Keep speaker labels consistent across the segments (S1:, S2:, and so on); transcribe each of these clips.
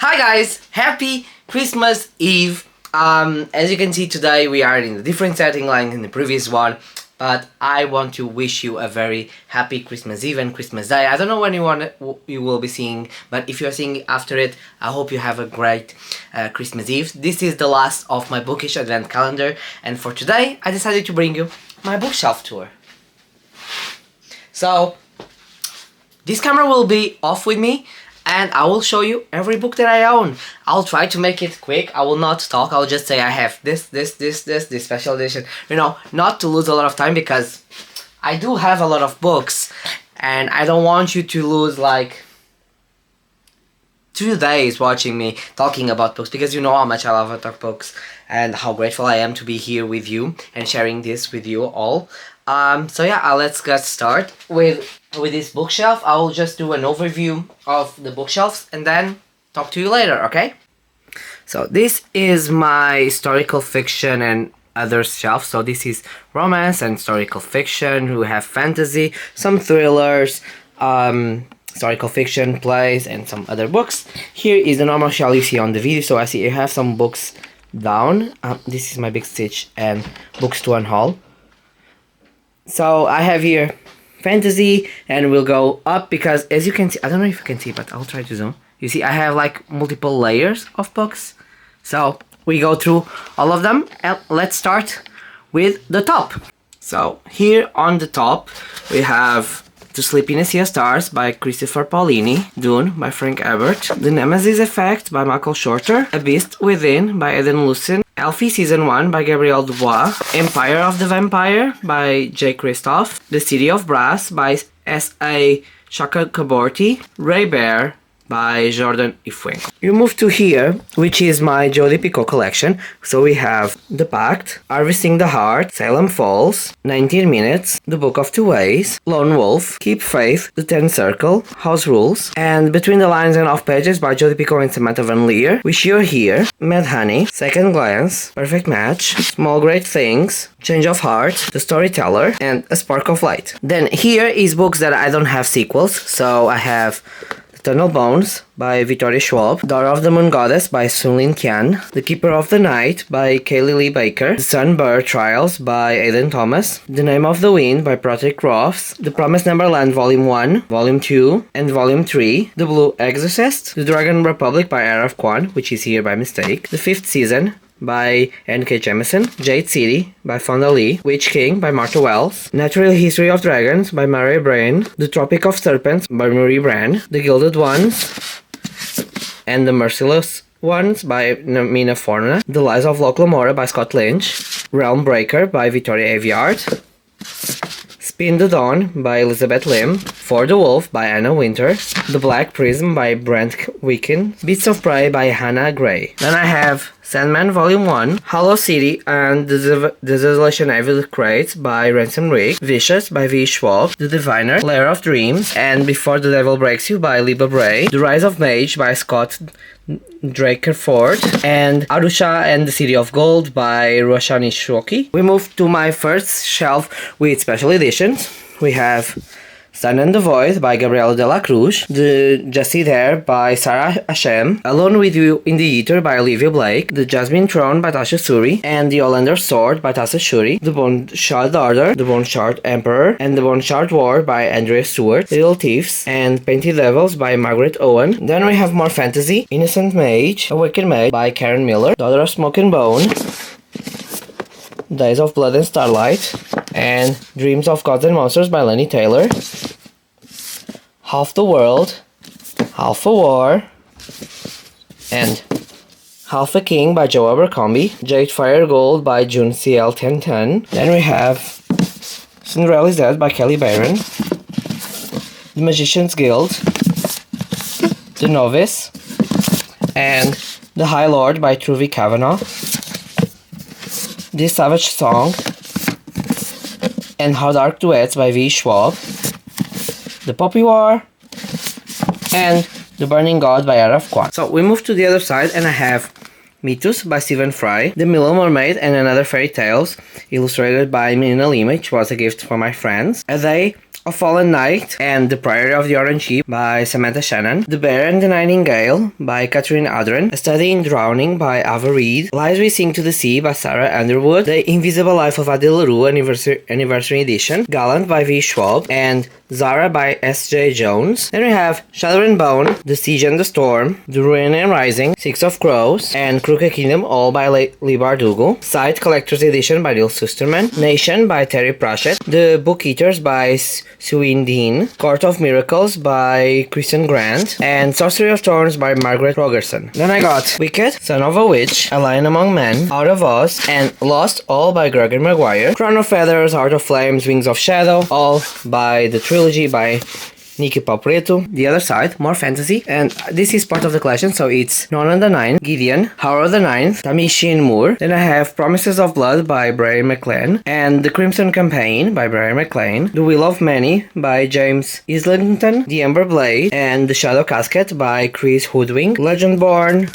S1: Hi guys, happy Christmas Eve. As you can see today we are in a different setting like in the previous one, but I want to wish you a very happy Christmas Eve and Christmas Day. I don't know when you will be seeing, but if you are seeing after it, I hope you have a great Christmas Eve. This is the last of my Bookish advent calendar, and for today I decided to bring you my bookshelf tour. So this camera will be off with me, and I will show you every book that I own. I'll try to make it quick. I will not talk. I'll just say I have this special edition. You know, not to lose a lot of time because I do have a lot of books, and I don't want you to lose like 2 days watching me talking about books, because you know how much I love to talk books and how grateful I am to be here with you and sharing this with you all. So yeah, let's get started with this bookshelf. I will just do an overview of the bookshelves and then talk to you later, okay? So this is my historical fiction and other shelf. So this is romance and historical fiction. We have fantasy, some thrillers, historical fiction, plays, and some other books. Here is the normal shelf you see on the video. So I see you have some books down. This is my Big Stitch and books to unhaul. So I have here fantasy, and we'll go up because as you can see, I don't know if you can see, but I'll try to zoom. You see I have like multiple layers of books. So we go through all of them, and let's start with the top. So here on the top we have To Sleep in a Sea of Stars by Christopher Paolini, Dune by Frank Herbert, The Nemesis Effect by Michael Shorter, A Beast Within by Eden Lucien, Elfie Season 1 by Gabrielle Dubois, Empire of the Vampire by J. Christoph, The City of Brass by S.A. Chakraborty, Ray Bear by Jordan Ifuen. You move to here, which is my Jodi Picoult collection. So we have The Pact, Harvesting the Heart, Salem Falls, 19 Minutes, The Book of Two Ways, Lone Wolf, Keep Faith, The Ten Circle, House Rules, and Between the Lines and Off Pages by Jodi Picoult and Samantha Van Leer, Wish You Were Here, Mad Honey, Second Glance, Perfect Match, Small Great Things, Change of Heart, The Storyteller, and A Spark of Light. Then here is books that I don't have sequels. So I have Eternal Bones by Victoria Schwab, Daughter of the Moon Goddess by Sun Lin Qian, The Keeper of the Night by Kaylee Lee Baker, The Sunbird Trials by Aidan Thomas, The Name of the Wind by Patrick Ross, The Promised Neverland Volume 1, Volume 2, and Volume 3, The Blue Exorcist, The Dragon Republic by Araf Kwan, which is here by mistake, The Fifth Season by N.K. Jemisin, Jade City by Fonda Lee, Witch King by Martha Wells, Natural History of Dragons by Mary Brain, The Tropic of Serpents by Marie Brand, The Gilded Ones and the Merciless Ones by Mina Forna, The Lies of Locke Lamora by Scott Lynch, Realm Breaker by Victoria Aveyard, Spin the Dawn by Elizabeth Lim, For the Wolf by Anna Winter, The Black Prism by Brent Wicken, Beasts of Prey by Hannah Gray. Then I have Sandman Volume 1, Hollow City and The Desolation Evil Crates by Ransom Rick, Vicious by V. Schwab, The Diviner, Lair of Dreams, and Before the Devil Breaks You by Liba Bray, The Rise of Mage by Scott Drakerford, and Arusha and the City of Gold by Roshani Shoki. We move to my first shelf with special editions. We have Sun and the Void by Gabriela de la Cruz, The Jessie There by Sarah Hashem, Alone with You in the Ether by Olivia Blake, The Jasmine Throne by Tasha Suri, and The Olander Sword by Tasha Shuri, The Bone Shard Order, The Bone Shard Emperor, and The Bone Shard War by Andrea Stewart, Little Thieves, and Painted Devils by Margaret Owen. Then we have more fantasy, Innocent Mage, Awakened Mage by Karen Miller, Daughter of Smoke and Bone, Days of Blood and Starlight, and Dreams of Gods and Monsters by Lenny Taylor, Half the World, Half a War, and Half a King by Joe Abercrombie, Jade Fire Gold by June C.L. 1010. Then we have Cinderella's Dead by Kelly Barron, The Magician's Guild, The Novice, and The High Lord by Truvi Kavanaugh, This Savage Song, and How Dark Duets by V. Schwab, The Poppy War, and The Burning God by Araf Kwan. So we move to the other side, and I have Mythos by Stephen Fry, The Little Mermaid and Another Fairy Tales, illustrated by Mina Lima, which was a gift for my friends, A Day A Fallen Knight and The Priory of the Orange Sheep by Samantha Shannon, The Bear and the Nightingale by Catherine Adren, A Study in Drowning by Ava Reed, Lies We Sing to the Sea by Sarah Underwood, The Invisible Life of Adele LaRue Anniversary Edition, Gallant by V. Schwab, and Zara by S.J. Jones. Then we have Shadow and Bone, The Siege and the Storm, The Ruin and Rising, Six of Crows, and Crooked Kingdom, all by Leigh Bardugo, Sight Collector's Edition by Neil Susterman, Nation by Terry Pratchett, The Book Eaters by Suine Dean, Court of Miracles by Kristen Grant, and Sorcery of Thorns by Margaret Rogerson. Then I got Wicked, Son of a Witch, A Lion Among Men, Out of Oz, and Lost, all by Gregory Maguire, Crown of Feathers, Heart of Flames, Wings of Shadow, all by the trilogy by Nikki Papreto. The other side, more fantasy, and this is part of the collection, so it's Nona the Nine, Gideon, Howard the Ninth, Tamishin Moore. Then I have Promises of Blood by Brian McLean, and The Crimson Campaign by Brian McLean, The Will of Many by James Islington, The Ember Blade, and The Shadow Casket by Chris Hoodwink, Legendborn,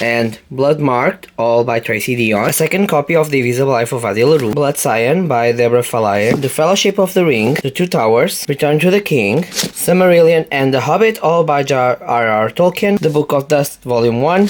S1: and Blood Marked, all by Tracy Dion. A second copy of The Invisible Life of Adele LaRue, Blood Cyan by Deborah Falaye, The Fellowship of the Ring, The Two Towers, Return to the King, Silmarillion, and The Hobbit, all by J.R.R. Tolkien, The Book of Dust, Volume 1,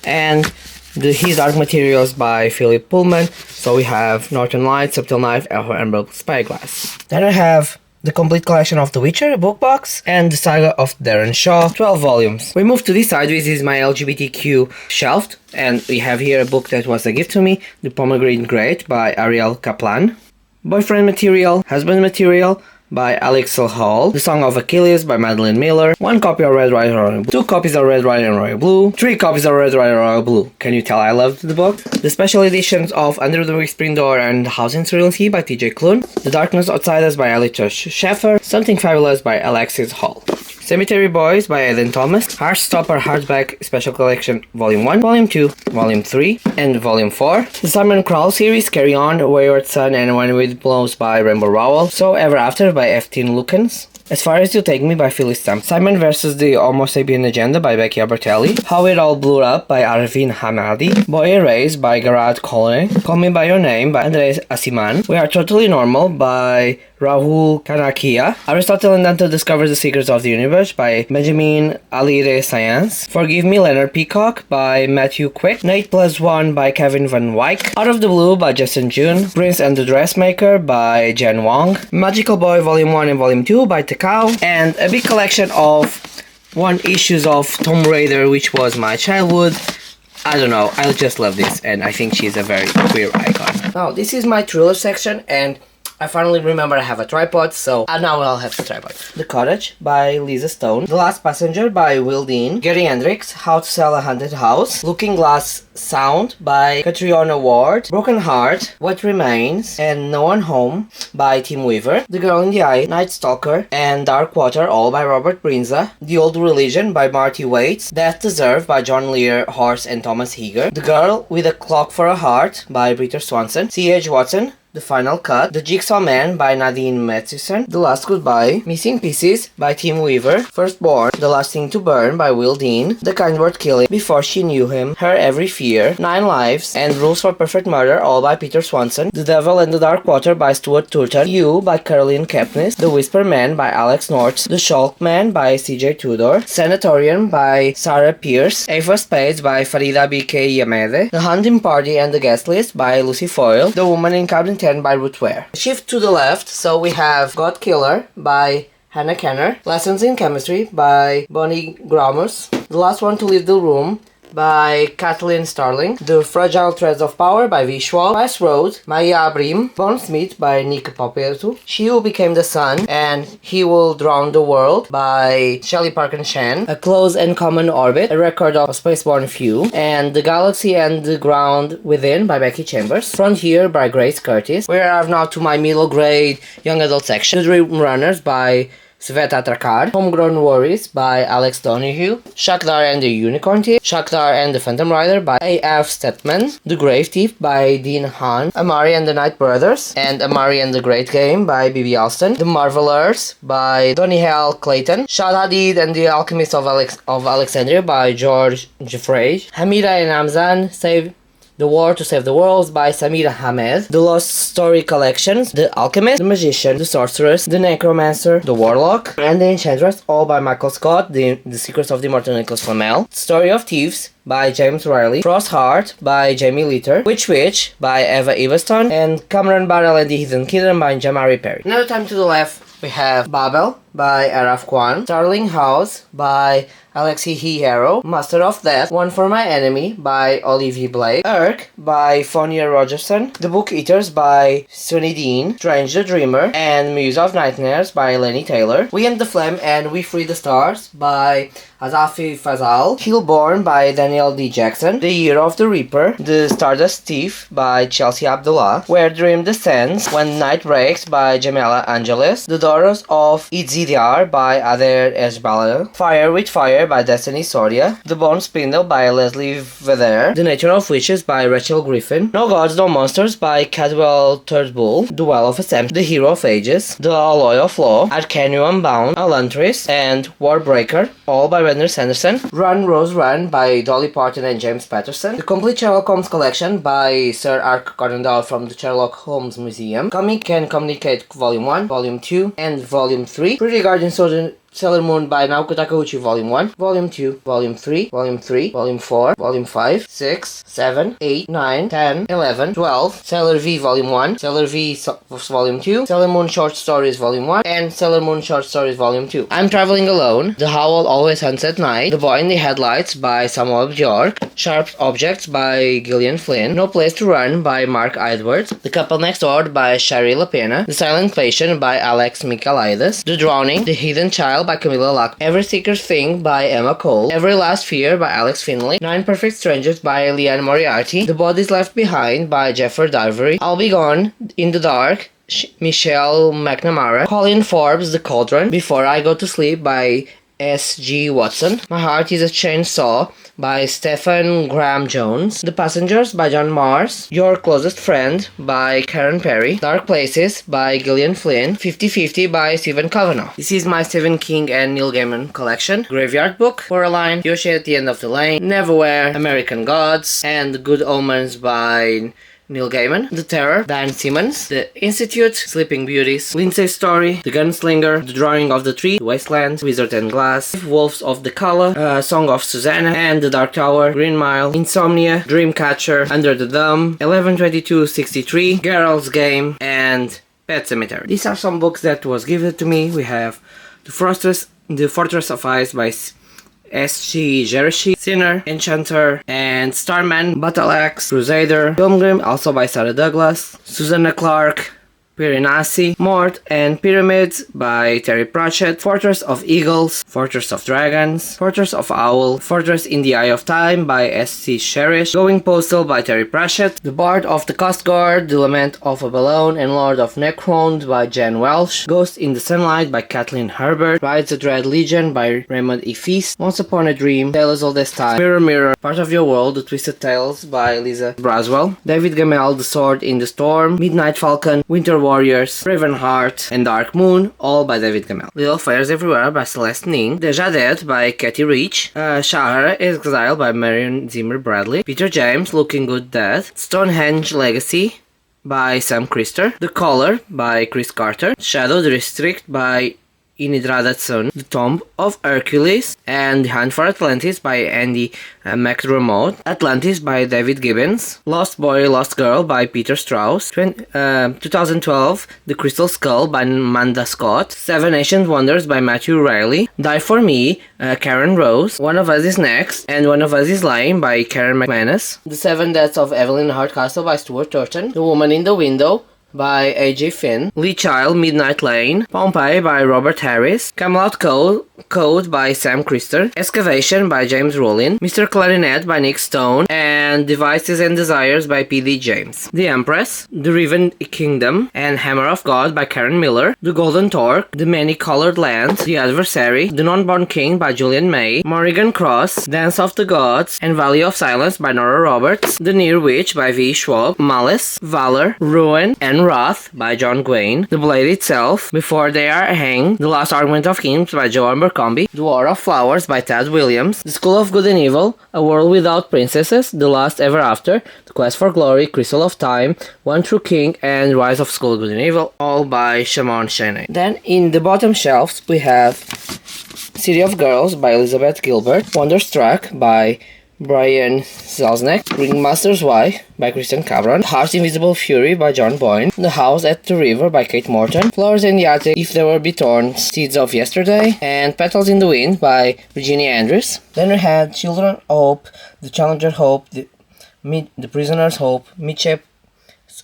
S1: and His Dark Materials by Philip Pullman. So we have Northern Lights, Subtle Knife, Emerald Spyglass. Then I have the complete collection of The Witcher, book box, and the saga of Darren Shaw, 12 volumes. We move to this side, this is my LGBTQ shelved, and we have here a book that was a gift to me, The Pomegranate Great by Ariel Kaplan, Boyfriend Material, Husband Material by Alex Hall, The Song of Achilles by Madeline Miller, 1 copy of Red Riding Royal Blue, 2 copies of Red Riding Royal Blue, 3 copies of Red Riding Royal Blue. Can you tell I loved the book? The special editions of Under the Whispering Door and House in Serenity by TJ Klune, The Darkness Outside Us by Alicia Sheffer, Something Fabulous by Alexis Hall, Cemetery Boys by Eden Thomas, Heartstopper Hardback Special Collection Volume 1, Volume 2, Volume 3, and Volume 4. The Simon Cowell series, Carry On, Wayward Son, and When Wind Blows by Rainbow Rowell, So Ever After by F.T. Lukens, As Far As You Take Me by Phyllis Stamp, Simon vs. the Homo Sapien Agenda by Becky Albertelli, How It All Blew Up by Arvin Hamadi, Boy Erased by Garad Colony, Call Me By Your Name by Andres Asiman, We Are Totally Normal by Rahul Kanakia, Aristotle and Dante Discovers the Secrets of the Universe by Benjamin Alire Science, Forgive Me Leonard Peacock by Matthew Quick, Nate Plus One by Kevin Van Wyck, Out of the Blue by Justin June, Prince and the Dressmaker by Jen Wong, Magical Boy Volume 1 and Volume 2 by Takao, and a big collection of 1 issues of Tomb Raider, which was my childhood. I don't know, I just love this, and I think she's a very queer icon. Now, this is my thriller section, and I finally remember I have a tripod, so now I'll have the tripod. The Cottage by Lisa Stone, The Last Passenger by Will Dean, Gary Hendricks, How to Sell a Haunted House, Looking Glass Sound by Catriona Ward, Broken Heart, What Remains, and No One Home by Tim Weaver, The Girl in the Eye, Night Stalker, and Dark Water, all by Robert Brinza, The Old Religion by Marty Waits, Death Deserved by John Lear Horse and Thomas Heger, The Girl with a Clock for a Heart by Britta Swanson, C.H. Watson, The Final Cut, The Jigsaw Man by Nadine Matheson, The Last Goodbye, Missing Pieces by Tim Weaver, Firstborn, The Last Thing to Burn by Will Dean, The Kind Word Killing, Before She Knew Him, Her Every Fear, 9 Lives, and Rules for Perfect Murder, all by Peter Swanson, The Devil and the Dark Water by Stuart Turton, You by Caroline Kepnes, The Whisper Man by Alex North, The Shulk Man by CJ Tudor, Sanatorium by Sarah Pierce, Ace of Spades by Farida B.K. Yamede, The Hunting Party and the Guest List by Lucy Foyle, The Woman in Cabin 10 by Ruth Ware. Shift to the left, so we have God Killer by Hannah Kenner, Lessons in Chemistry by Bonnie Gromus, The Last One to Leave the Room by Kathleen Starling, The Fragile Threads of Power by V. Schwab, West Road, Maya Abrim, Bone Smith by Nick Papetu, She Who Became the Sun and He Will Drown the World by Shelley Parkin Shan, A Close and Common Orbit, A Record of Spaceborne Few, and The Galaxy and the Ground Within by Becky Chambers, Frontier by Grace Curtis. We are now to my middle grade young adult section, The Dream Runners by Sveta Trakar, Homegrown Worries by Alex Donahue, Shakhtar and the Unicorn Thief, Shakhtar and the Phantom Rider by A.F. Stetman, The Grave Thief by Dean Hahn, Amari and the Night Brothers, and Amari and the Great Game by B.B. Alston, The Marvelers by Donny Hale Clayton, Shad Hadid and the Alchemist of Alexandria by George Jeffrey, Hamida and Amzan Save The War to Save the World by Samira Hamed, The Lost Story Collections, The Alchemist, The Magician, The Sorceress, The Necromancer, The Warlock, and The Enchantress, all by Michael Scott, The Secrets of the Immortal Nicholas Flamel, Story of Thieves by James Riley, Frostheart by Jamie Litter, Witch by Eva Everstone, and Cameron Barrell and the Hidden Kingdom by Jamari Perry. Another time to the left, we have Babel by Araf Kwan, Starling House by Alexi Hierro, Master of Death, One for My Enemy by Olivier Blake, Urk by Fonia Rogerson, The Book Eaters by Sunny Dean, Strange the Dreamer, and Muse of Nightmares by Lenny Taylor, We and the Flame and We Free the Stars by Azafi Fazal, Hillborn by Daniel D. Jackson, The Year of the Reaper, The Stardust Thief by Chelsea Abdullah, Where Dream Descends, When Night Breaks by Jamila Angeles, The Daughters of Itzidiar by Adair Eshbala, Fire with Fire by Destiny Soria, The Bone Spindle by Leslie Vedder, The Nature of Witches by Rachel Griffin, No Gods, No Monsters by Cadwell Turnbull, The Well of Ascension, The Hero of Ages, The Alloy of Law, Arcanium Bound, Elantris, and Warbreaker, all by Werner Sanderson, Run Rose Run by Dolly Parton and James Patterson, The Complete Sherlock Holmes Collection by Sir Ark Cornendall from the Sherlock Holmes Museum, Comic and Communicate Volume 1, Volume 2, and Volume 3, Pretty Guardian Soldier Sailor Moon by Naoko Takeuchi Volume 1, Volume 2, Volume 3, Volume 3, Volume 4, Volume 5, 6, 7, 8, 9, 10, 11, 12, Sailor V Volume 1, Sailor V Volume 2, Sailor Moon Short Stories Volume 1, and Sailor Moon Short Stories Volume 2. I'm Traveling Alone, The Howl Always Hunts at Night, The Boy in the Headlights by Samuel Bjork, Sharp Objects by Gillian Flynn, No Place to Run by Mark Edwards, The Couple Next Door by Shari LaPena, The Silent Patient by Alex Michaelides, The Drowning, The Hidden Child by Camilla Luck, Every Secret Thing by Emma Cole, Every Last Fear by Alex Finley, Nine Perfect Strangers by Leanne Moriarty, The Bodies Left Behind by Jeffrey Darvery, I'll Be Gone in the Dark, Michelle McNamara, Colin Forbes, The Cauldron, Before I Go to Sleep by S.G. Watson, My Heart is a Chainsaw by Stephen Graham Jones, The Passengers by John Mars, Your Closest Friend by Karen Perry, Dark Places by Gillian Flynn, 50-50 by Stephen Kavanagh. This is my Stephen King and Neil Gaiman collection, Graveyard Book, Coraline, Yoshi at the End of the Lane, Neverwhere, American Gods, and Good Omens by Neil Gaiman, The Terror, Dan Simmons, The Institute, Sleeping Beauties, Lindsay's Story, The Gunslinger, The Drawing of the Tree, The Wasteland, Wizard and Glass, Wolves of the Calla, Song of Susanna, and The Dark Tower, Green Mile, Insomnia, Dreamcatcher, Under the Dome, 11/22/63, Geralt's Game, and Pet Cemetery. These are some books that was given to me. We have The Fortress of Ice by S.G. Jerishi, Sinner, Enchanter, and Starman, Battle Axe, Crusader, Pilgrim, also by Sarah Douglas, Susanna Clarke, Piranesi, Mort, and Pyramids by Terry Pratchett, Fortress of Eagles, Fortress of Dragons, Fortress of Owl, Fortress in the Eye of Time by S.C. Cherish, Going Postal by Terry Pratchett, The Bard of the Coast Guard, The Lament of Abalone, and Lord of Necrond by Jan Welsh, Ghost in the Sunlight by Kathleen Herbert, Rides the Dread Legion by Raymond E. Feast, Once Upon a Dream, Tales of This Time, Mirror Mirror, Part of Your World, The Twisted Tales by Lisa Braswell, David Gemmell, The Sword in the Storm, Midnight Falcon, Winter Warriors, Ravenheart, and Dark Moon, all by David Gemmell. Little Fires Everywhere by Celeste Ning, Deja Dead by Katie Rich, Shahara Exile by Marion Zimmer Bradley, Peter James, Looking Good Dead, Stonehenge Legacy by Sam Krister, The Caller by Chris Carter, Shadow District by Inidrada Tsun, The Tomb of Hercules, and The Hunt for Atlantis by Andy McDermott, Atlantis by David Gibbons, Lost Boy, Lost Girl by Peter Strauss, 2012, The Crystal Skull by Amanda Scott, Seven Ancient Wonders by Matthew Riley, Die For Me, Karen Rose, One of Us Is Next, and One of Us Is Lying by Karen McManus, The Seven Deaths of Evelyn Hardcastle by Stuart Turton, The Woman in the Window by A.J. Finn, Lee Child, Midnight Lane, Pompeii by Robert Harris, Camelot Code by Sam Krister, Excavation by James Rowling, Mr. Clarinet by Nick Stone, and Devices and Desires by P.D. James, The Empress, The Riven Kingdom, and Hammer of God by Karen Miller, The Golden Torque, The Many-Colored Land, The Adversary, The Non-Born King by Julian May, Morrigan Cross, Dance of the Gods, and Valley of Silence by Nora Roberts, The Near Witch by V. Schwab, Malice, Valor, Ruin, and Wrath by John Gwain, The Blade Itself, Before They Are Hanged, The Last Argument of Kings by Joan Abercrombie, The War of Flowers by Tad Williams, The School of Good and Evil, A World Without Princesses, The Last Ever After, The Quest for Glory, Crystal of Time, One True King, and Rise of School of Good and Evil, all by Shimon Shanae. Then in the bottom shelves we have City of Girls by Elizabeth Gilbert, Wonderstruck by Brian Selznick, Ringmaster's Wife by Christian Cabron, Heart's Invisible Fury by John Boyne, The House at the River by Kate Morton, Flowers in the Attic, If There Were Be Torn, Seeds of Yesterday, and Petals in the Wind by Virginia Andrews. Then we had Children Hope, The Challenger Hope, The Prisoner's Hope, Midship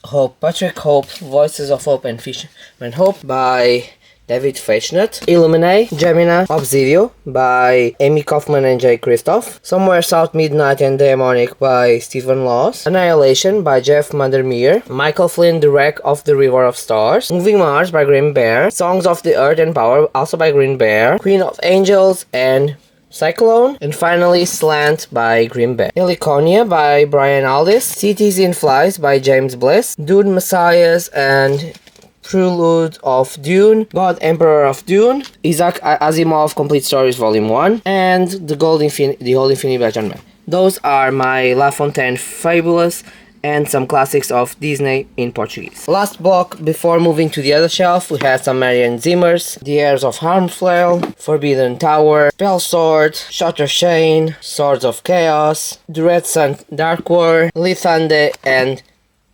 S1: Hope, Patrick Hope, Voices of Hope and Fisherman Hope by David Feichnut, Illuminate, Gemina, Obsidio by Amy Kaufman and Jay Christoph, Somewhere South Midnight and Demonic by Stephen Laws, Annihilation by Jeff Mandermeer, Michael Flynn, The Wreck of the River of Stars, Moving Mars by Green Bear, Songs of the Earth and Power, also by Green Bear, Queen of Angels and Cyclone, and finally Slant by Green Bear. Heliconia by Brian Aldiss, Cities in Flies by James Bliss, Dune Messiahs and Prelude of Dune, God Emperor of Dune, Isaac Asimov Complete Stories Volume 1, and The Old Infinity by John Mann. Those are my La Fontaine Fabulas and some classics of Disney in Portuguese. Last block before moving to the other shelf, we had some Marianne Zimmer's The Heirs of Harmflail, Forbidden Tower, Spell Sword, Shutter Shane, Swords of Chaos, The Red Sun Dark War, Lithande and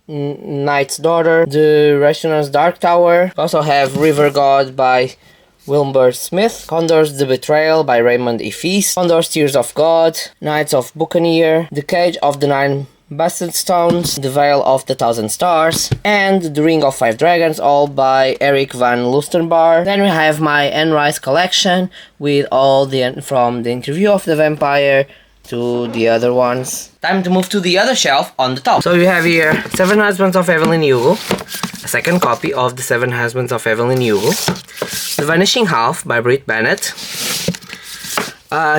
S1: Knight's Daughter, The Rational's Dark Tower. We also have River God by Wilbur Smith, Condor's The Betrayal by Raymond E. Feast, Condor's Tears of God, Knights of Buccaneer, The Cage of the Nine Bastard Stones, The Veil of the Thousand Stars, and The Ring of Five Dragons, all by Eric van Lustenbar. Then we have my Anne Rice collection with all from the Interview of the Vampire to the other ones. Time to move to the other shelf on the top. So you have here Seven Husbands of Evelyn Hugo, a second copy of The Seven Husbands of Evelyn Hugo, The Vanishing Half by Britt Bennett.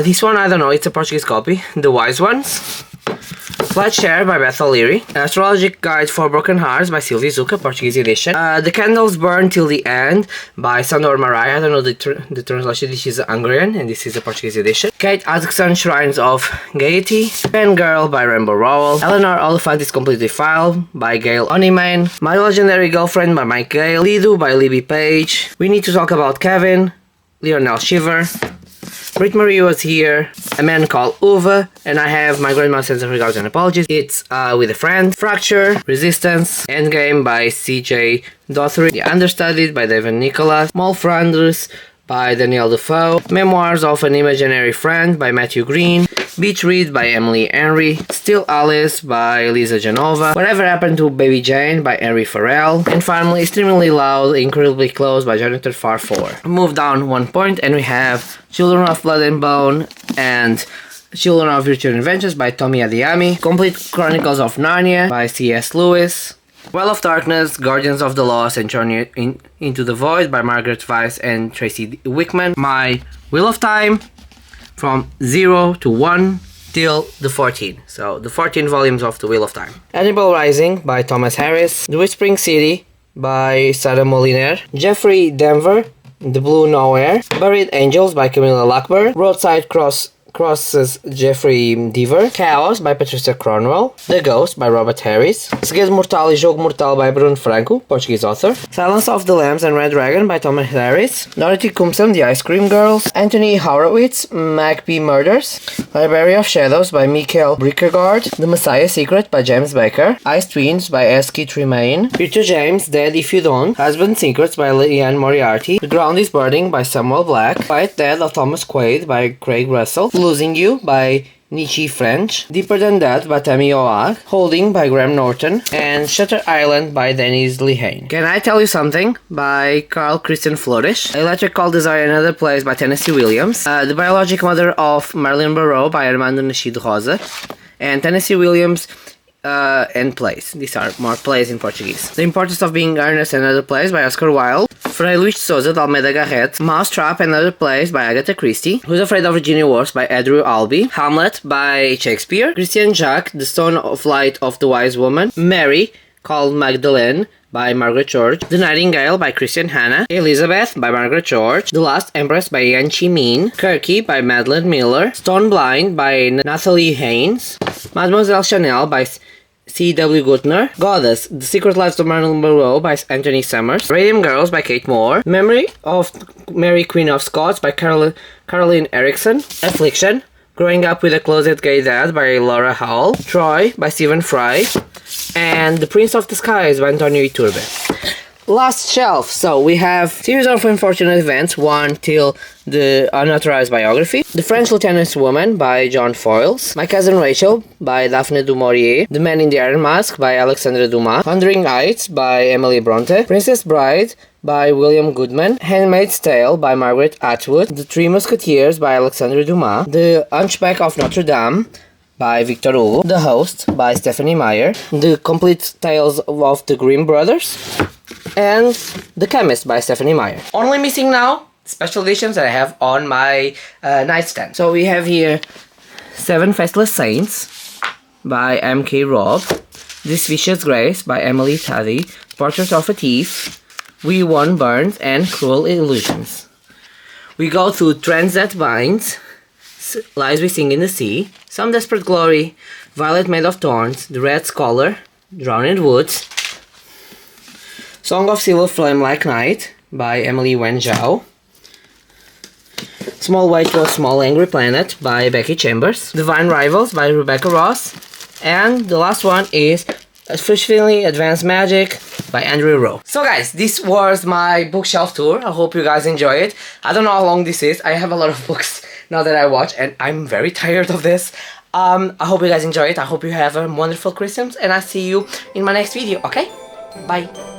S1: This one, I don't know, it's a Portuguese copy. The Wise Ones, Flight Share by Beth O'Leary, Astrology Guide for Broken Hearts by Sylvia Zucca, Portuguese edition, The Candles Burn Till the End by Sandor Marai, I don't know the translation, this is Hungarian and this is a Portuguese edition, Kate Atkinson, Shrines of Gaiety, Fangirl by Rainbow Rowell, Eleanor Oliphant is Completely Filed by Gail Honeyman, My Legendary Girlfriend by Mike Gale, Lidu by Libby Page, We Need to Talk About Kevin, Lionel Shiver, Brit Marie Was Here, A Man Called Uwe, and I have My Grandma Sends Her Regards and Apologies. It's With a Friend, Fracture, Resistance, Endgame by C.J. Dothery, The Understudied by David Nicholas, Malfrandus by Danielle Defoe, Memoirs of an Imaginary Friend by Matthew Green, Beach Read by Emily Henry, Still Alice by Lisa Genova, Whatever Happened to Baby Jane by Henry Farrell, and finally Extremely Loud, Incredibly Close by Jonathan Farfour. Move down 1 point and we have Children of Blood and Bone and Children of Virtual Inventions by Tommy Adiyami, Complete Chronicles of Narnia by C.S. Lewis, Well of Darkness, Guardians of the Lost and Journey into the Void by Margaret Weiss and Tracy Wickman, My Wheel of Time from 0 to 1 till the 14. So the 14 volumes of The Wheel of Time. Hannibal Rising by Thomas Harris, The Whispering City by Sarah Moliner, Jeffrey Denver, The Blue Nowhere, Buried Angels by Camilla Lackberg, Roadside Crosses Jeffrey Deaver, Chaos by Patricia Cronwell, The Ghost by Robert Harris, Segredo Mortal e Jogo Mortal by Bruno Franco, Portuguese author, Silence of the Lambs and Red Dragon by Thomas Harris, Dorothy Cumpson, The Ice Cream Girls, Anthony Horowitz, Magpie Murders, Library of Shadows by Mikhail Brickergard, The Messiah Secret by James Baker, Ice Twins by S. Keith Tremaine, Peter James, Dead If You Don't, Husband Secrets by Leanne Moriarty, The Ground is Burning by Samuel Black, Quiet Dead of Thomas Quaid by Craig Russell, Losing You by Nietzsche French, Deeper Than That by Tammy Oag, Holding by Graham Norton, and Shutter Island by Dennis Lehane. Can I Tell You Something by Carl Christian Flourish, Electrical Desire and Other Plays by Tennessee Williams, The Biologic Mother of Marilyn Monroe by Armando Nascido Rosa, and Tennessee Williams and Plays. These are more plays in Portuguese. The Importance of Being Earnest and Other Plays by Oscar Wilde, Fray Luís Souza de Almeida Garrett, Mousetrap and Other Plays by Agatha Christie, Who's Afraid of Virginia Woolf by Andrew Albee, Hamlet by Shakespeare, Christian Jacques, The Stone of Light of the Wise Woman, Mary, called Magdalene by Margaret George, The Nightingale by Christian Hanna, Elizabeth by Margaret George, The Last Empress by Yan Chi Min, Kirky by Madeline Miller, Stone Blind by Nathalie Haynes, Mademoiselle Chanel by C.W. Gutner, Goddess, The Secret Lives of Marilyn Monroe by Anthony Summers, Radium Girls by Kate Moore, Memory of Mary Queen of Scots by Caroline Erickson, Affliction, Growing Up with a Closet Gay Dad by Laura Howell, Troy by Stephen Fry, and The Prince of the Skies by Antonio Iturbe. Last shelf. So we have Series of Unfortunate Events 1 till the Unauthorized Biography, The French Lieutenant's Woman by John Foyles, My Cousin Rachel by Daphne du Maurier, The Man in the Iron Mask by Alexandre Dumas, Wandering Heights by Emily Bronte, Princess Bride by William Goodman, Handmaid's Tale by Margaret Atwood, The Three Musketeers by Alexandre Dumas, The Hunchback of Notre Dame by Victor Hugo, The Host by Stephanie Meyer, The Complete Tales of the Grimm Brothers, and The Chemist by Stephanie Meyer. Only missing now special editions that I have on my nightstand. So we have here Seven Faceless Saints by M.K. Robb, This Vicious Grace by Emily Taddy, Portrait of a Thief, We Won Burns, and Cruel Illusions. We go through Trends That Binds, Lies We Sing in the Sea, Some Desperate Glory, Violet Made of Thorns, The Red Scholar, Drowned Woods, Song of Silver Flame Like Night by Emily Wen Zhao, Small White Ghost Small Angry Planet by Becky Chambers, Divine Rivals by Rebecca Ross, and the last one is Officially Advanced Magic by Andrew Rowe. So guys, this was my bookshelf tour. I hope you guys enjoy it. I don't know how long this is. I have a lot of books now that I watch and I'm very tired of this. I hope you guys enjoy it. I hope you have a wonderful Christmas and I'll see you in my next video, okay? Bye.